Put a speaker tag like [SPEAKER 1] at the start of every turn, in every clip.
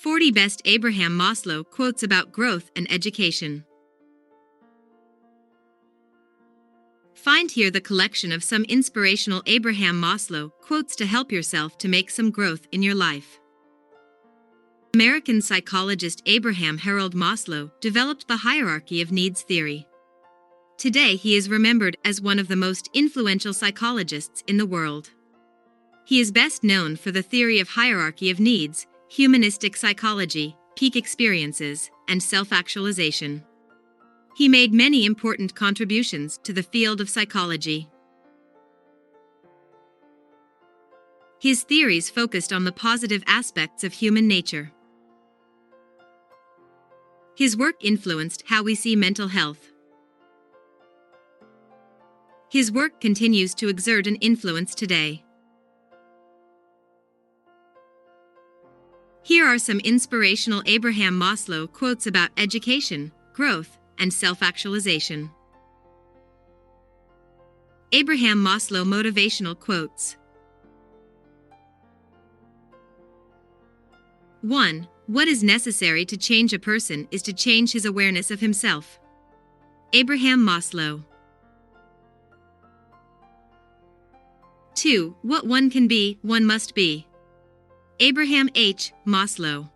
[SPEAKER 1] 40 Best Abraham Maslow Quotes about Growth and Education. Find here the collection of some inspirational Abraham Maslow quotes to help yourself to make some growth in your life. American psychologist Abraham Harold Maslow developed the hierarchy of needs theory. Today he is remembered as one of the most influential psychologists in the world. He is best known for the theory of hierarchy of needs, humanistic psychology, peak experiences, and self-actualization. He made many important contributions to the field of psychology. His theories focused on the positive aspects of human nature. His work influenced how we see mental health. His work continues to exert an influence today. Here are some inspirational Abraham Maslow quotes about education, growth, and self-actualization. Abraham Maslow Motivational Quotes. 1. What is necessary to change a person is to change his awareness of himself. Abraham Maslow. 2. What one can be, one must be. Abraham H. Maslow.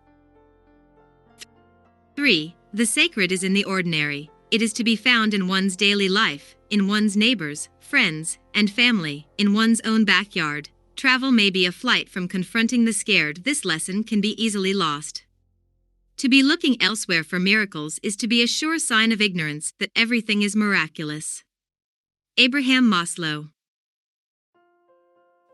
[SPEAKER 1] 3. The sacred is in the ordinary. It is to be found in one's daily life, in one's neighbors, friends, and family, in one's own backyard. Travel may be a flight from confronting the scared. This lesson can be easily lost. To be looking elsewhere for miracles is to be a sure sign of ignorance that everything is miraculous. Abraham Maslow.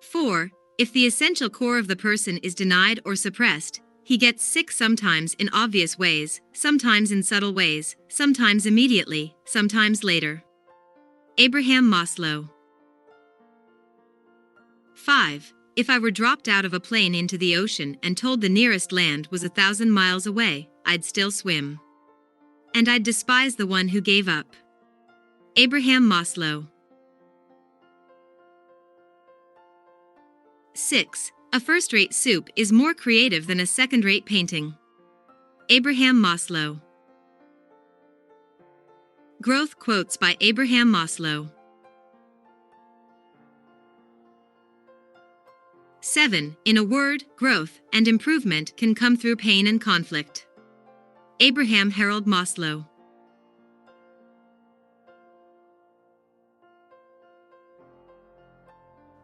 [SPEAKER 1] 4. If the essential core of the person is denied or suppressed, he gets sick, sometimes in obvious ways, sometimes in subtle ways, sometimes immediately, sometimes later. Abraham Maslow. 5. If I were dropped out of a plane into the ocean and told the nearest land was 1,000 miles away, I'd still swim. And I'd despise the one who gave up. Abraham Maslow. 6. A first-rate soup is more creative than a second-rate painting. Abraham Maslow. Growth Quotes by Abraham Maslow. 7. In a word, growth and improvement can come through pain and conflict. Abraham Harold Maslow.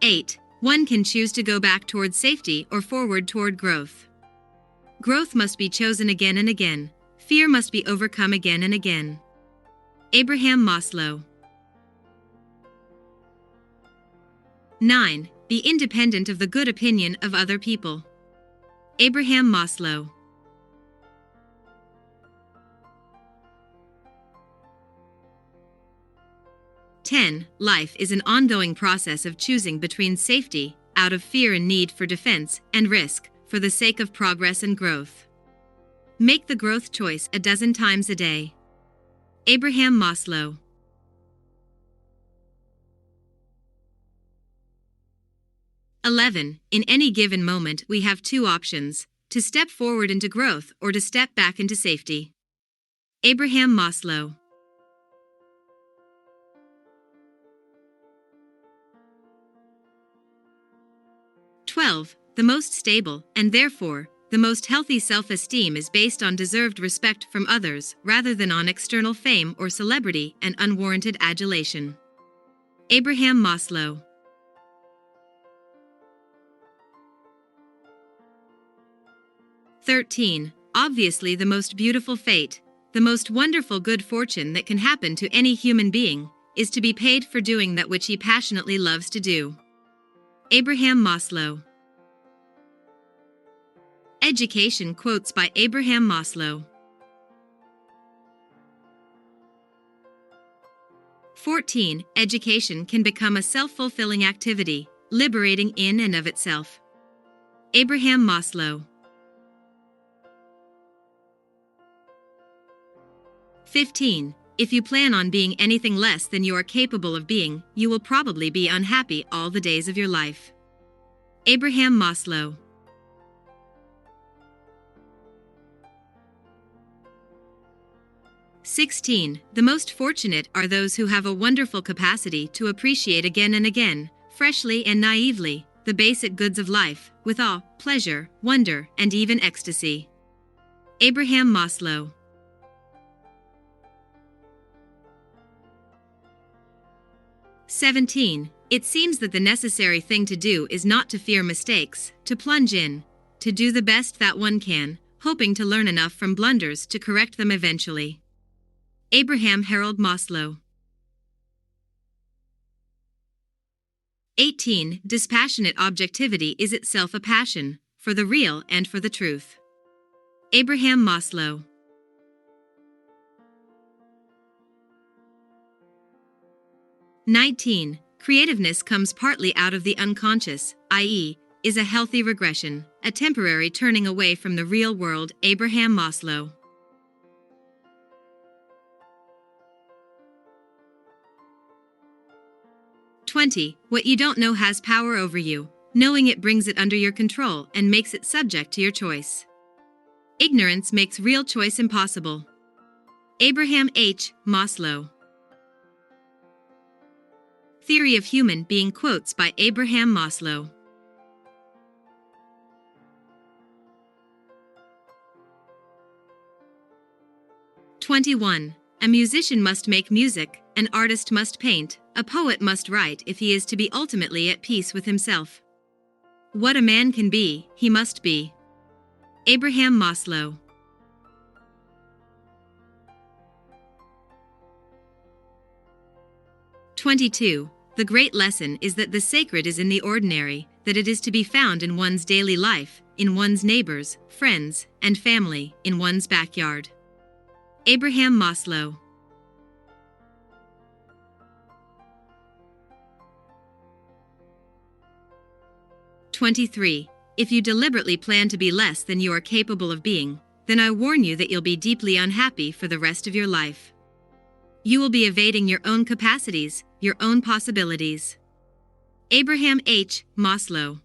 [SPEAKER 1] 8. One can choose to go back toward safety or forward toward growth. Growth must be chosen again and again. Fear must be overcome again and again. Abraham Maslow. 9. Be independent of the good opinion of other people. Abraham Maslow. 10. Life is an ongoing process of choosing between safety, out of fear and need for defense, and risk, for the sake of progress and growth. Make the growth choice a dozen times a day. Abraham Maslow. 11. In any given moment we have two options, to step forward into growth or to step back into safety. Abraham Maslow. 12. The most stable, and therefore, the most healthy self-esteem is based on deserved respect from others rather than on external fame or celebrity and unwarranted adulation. Abraham Maslow. 13. Obviously the most beautiful fate, the most wonderful good fortune that can happen to any human being, is to be paid for doing that which he passionately loves to do. Abraham Maslow. Education Quotes by Abraham Maslow. 14. Education can become a self-fulfilling activity, liberating in and of itself. Abraham Maslow. 15. If you plan on being anything less than you are capable of being, you will probably be unhappy all the days of your life. Abraham Maslow. 16. The most fortunate are those who have a wonderful capacity to appreciate again and again, freshly and naively, the basic goods of life, with awe, pleasure, wonder, and even ecstasy. Abraham Maslow. 17. It seems that the necessary thing to do is not to fear mistakes, to plunge in, to do the best that one can, hoping to learn enough from blunders to correct them eventually. Abraham Harold Maslow. 18. Dispassionate objectivity is itself a passion, for the real and for the truth. Abraham Maslow. 19. Creativeness comes partly out of the unconscious, i.e., is a healthy regression, a temporary turning away from the real world. Abraham Maslow. 20. What you don't know has power over you. Knowing it brings it under your control and makes it subject to your choice. Ignorance makes real choice impossible. Abraham H. Maslow. Theory of Human Being Quotes by Abraham Maslow. 21. A musician must make music, an artist must paint, a poet must write if he is to be ultimately at peace with himself. What a man can be, he must be. Abraham Maslow. 22. The great lesson is that the sacred is in the ordinary, that it is to be found in one's daily life, in one's neighbors, friends, and family, in one's backyard. Abraham Maslow. 23. If you deliberately plan to be less than you are capable of being, then I warn you that you'll be deeply unhappy for the rest of your life. You will be evading your own capacities, your own possibilities. Abraham H. Maslow.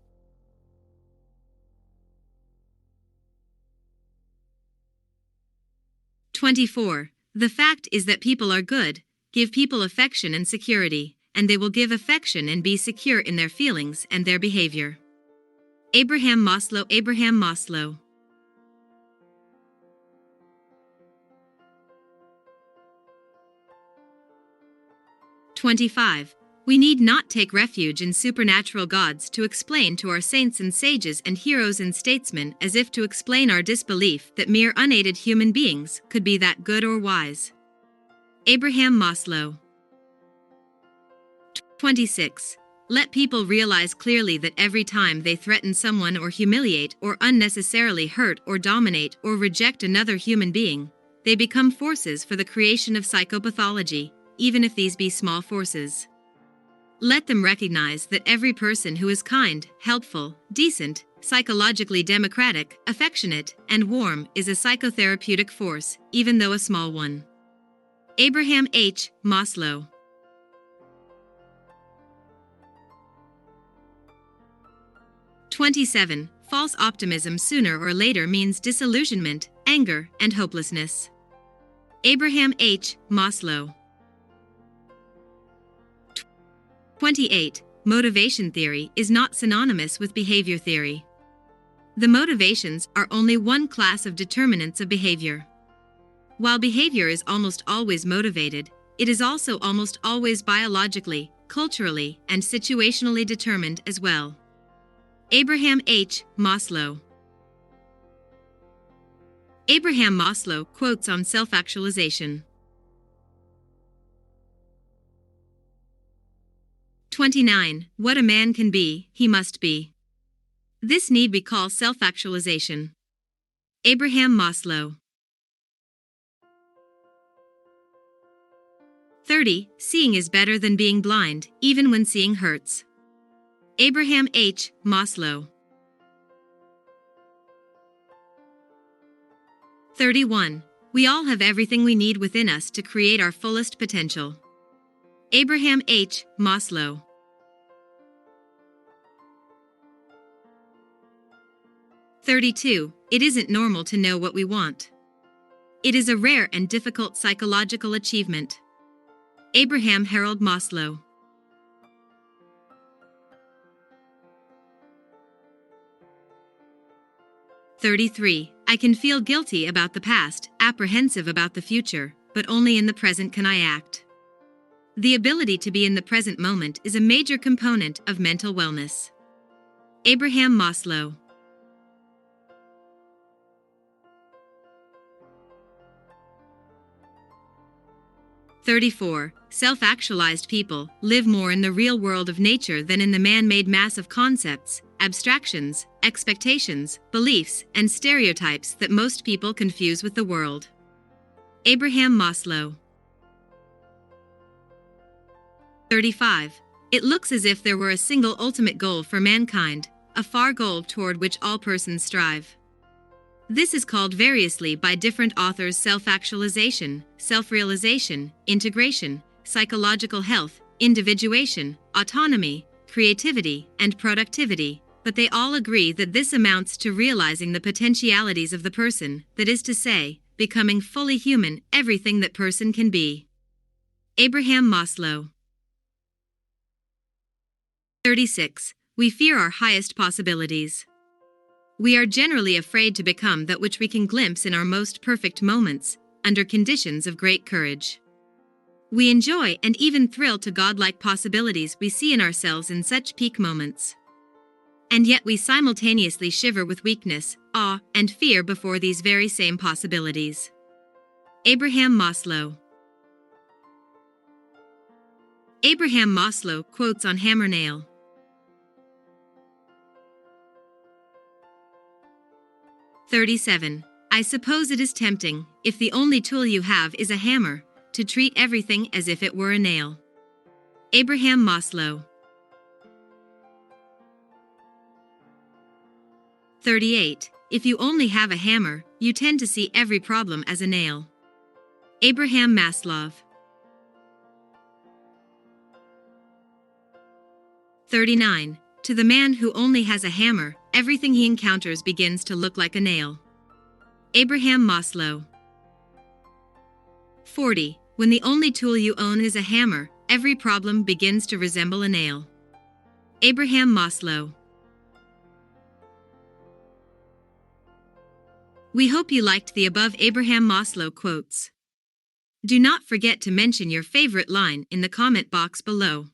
[SPEAKER 1] 24. The fact is that people are good, give people affection and security, and they will give affection and be secure in their feelings and their behavior. Abraham Maslow. Abraham Maslow. 25. We need not take refuge in supernatural gods to explain to our saints and sages and heroes and statesmen as if to explain our disbelief that mere unaided human beings could be that good or wise. Abraham Maslow. 26. Let people realize clearly that every time they threaten someone or humiliate or unnecessarily hurt or dominate or reject another human being, they become forces for the creation of psychopathology, even if these be small forces. Let them recognize that every person who is kind, helpful, decent, psychologically democratic, affectionate, and warm is a psychotherapeutic force, even though a small one. Abraham H. Maslow. 27. False optimism sooner or later means disillusionment, anger, and hopelessness. Abraham H. Maslow. 28. Motivation theory is not synonymous with behavior theory. The motivations are only one class of determinants of behavior. While behavior is almost always motivated, it is also almost always biologically, culturally, and situationally determined as well. Abraham H. Maslow. Abraham Maslow quotes on self-actualization. 29. What a man can be, he must be. This need we call self-actualization. Abraham Maslow. 30. Seeing is better than being blind, even when seeing hurts. Abraham H. Maslow. 31. We all have everything we need within us to create our fullest potential. Abraham H. Maslow. 32. It isn't normal to know what we want. It is a rare and difficult psychological achievement. Abraham Harold Maslow. 33. I can feel guilty about the past, apprehensive about the future, but only in the present can I act. The ability to be in the present moment is a major component of mental wellness. Abraham Maslow. 34. Self-actualized people live more in the real world of nature than in the man-made mass of concepts, abstractions, expectations, beliefs, and stereotypes that most people confuse with the world. Abraham Maslow. 35. It looks as if there were a single ultimate goal for mankind, a far goal toward which all persons strive. This is called variously by different authors self-actualization, self-realization, integration, psychological health, individuation, autonomy, creativity, and productivity, but they all agree that this amounts to realizing the potentialities of the person, that is to say, becoming fully human, everything that person can be. Abraham Maslow. 36. We fear our highest possibilities. We are generally afraid to become that which we can glimpse in our most perfect moments, under conditions of great courage. We enjoy and even thrill to godlike possibilities we see in ourselves in such peak moments. And yet we simultaneously shiver with weakness, awe, and fear before these very same possibilities. Abraham Maslow. Abraham Maslow quotes on hammer nail. 37. I suppose it is tempting, if the only tool you have is a hammer, to treat everything as if it were a nail. Abraham Maslow. 38. If you only have a hammer, you tend to see every problem as a nail. Abraham Maslow. 39. To the man who only has a hammer, everything he encounters begins to look like a nail. Abraham Maslow. 40. When the only tool you own is a hammer, every problem begins to resemble a nail. Abraham Maslow. We hope you liked the above Abraham Maslow quotes. Do not forget to mention your favorite line in the comment box below.